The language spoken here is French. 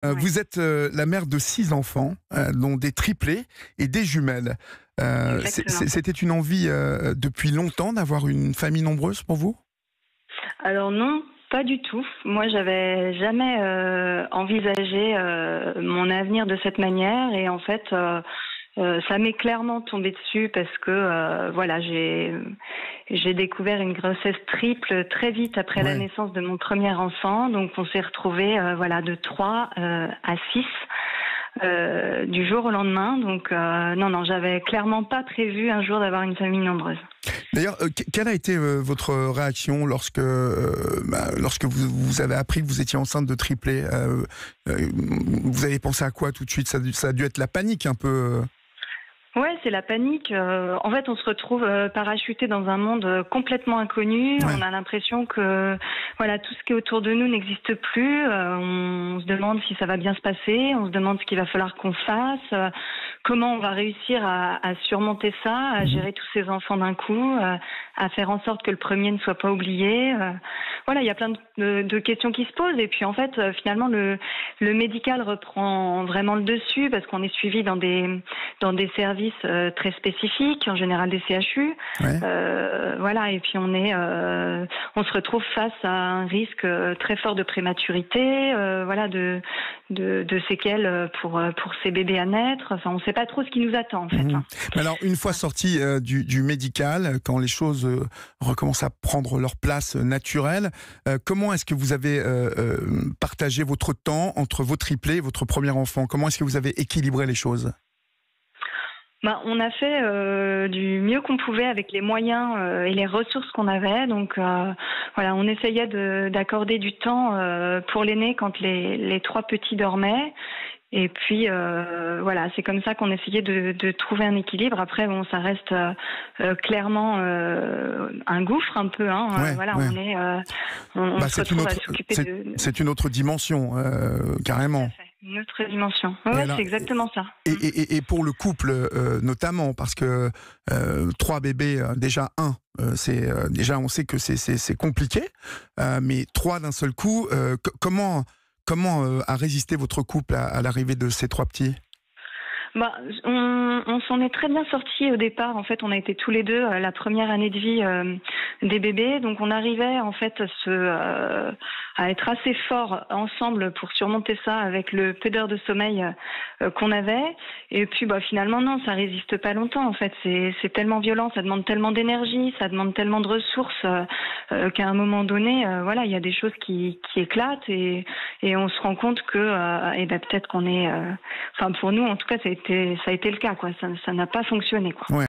Ouais. Vous êtes la mère de 6 enfants, dont des triplés et des jumelles. Exactement. C'était une envie depuis longtemps d'avoir une famille nombreuse pour vous? Alors non, pas du tout. Moi, j'avais jamais envisagé mon avenir de cette manière et en fait, ça m'est clairement tombé dessus parce que voilà, j'ai découvert une grossesse triple très vite après la Ouais. naissance de mon premier enfant. Donc on s'est retrouvés voilà de 3 à 6 du jour au lendemain. Donc non, j'avais clairement pas prévu un jour d'avoir une famille nombreuse. D'ailleurs, quelle a été votre réaction lorsque vous avez appris que vous étiez enceinte de triplés? Vous avez pensé à quoi tout de suite? Ça a dû être la panique un peu. Ouais, c'est la panique. En fait, on se retrouve parachuté dans un monde complètement inconnu. Ouais. On a l'impression que voilà, tout ce qui est autour de nous n'existe plus. On se demande si ça va bien se passer. On se demande ce qu'il va falloir qu'on fasse. Comment on va réussir à surmonter ça, à gérer tous ces enfants d'un coup, à faire en sorte que le premier ne soit pas oublié. Voilà, il y a plein de questions qui se posent. Et puis en fait, finalement, le médical reprend vraiment le dessus parce qu'on est suivi dans des services très spécifiques, en général des CHU. Ouais. Voilà, et puis on se retrouve face à un risque très fort de prématurité, voilà, de séquelles pour ces bébés à naître. Enfin, on ne sait pas trop ce qui nous attend en fait. Mhm. Mais alors, une fois sorti du médical, quand les choses recommencent à prendre leur place naturelle, comment est-ce que vous avez partagé votre temps entre vos triplés et votre premier enfant? Comment est-ce que vous avez équilibré les choses? On a fait du mieux qu'on pouvait avec les moyens et les ressources qu'on avait. Donc voilà, on essayait d'accorder du temps pour l'aîné quand les 3 petits dormaient. Et puis voilà, c'est comme ça qu'on essayait de trouver un équilibre. Après, bon, ça reste clairement un gouffre un peu. Hein. Ouais, Voilà, ouais. on se C'est une retrouve à autre, s'occuper de. c'est une autre dimension, Tout à carrément. fait, une autre dimension. Et Ouais, alors, c'est exactement ça. et pour le couple notamment, parce que 3 bébés, déjà déjà on sait que c'est compliqué, mais 3 d'un seul coup, comment a résisté votre couple à l'arrivée de ces 3 petits? On s'en est très bien sortis au départ. En fait, on a été tous les deux la première année de vie des bébés, donc on arrivait en fait à être assez forts ensemble pour surmonter ça avec le peu d'heures de sommeil qu'on avait. Et puis, finalement, non, ça résiste pas longtemps. En fait, c'est tellement violent, ça demande tellement d'énergie, ça demande tellement de ressources qu'à un moment donné, voilà, il y a des choses qui éclatent et on se rend compte que, peut-être qu'on est, enfin pour nous en tout cas, ça a été le cas, quoi. Ça n'a pas fonctionné, quoi. Ouais.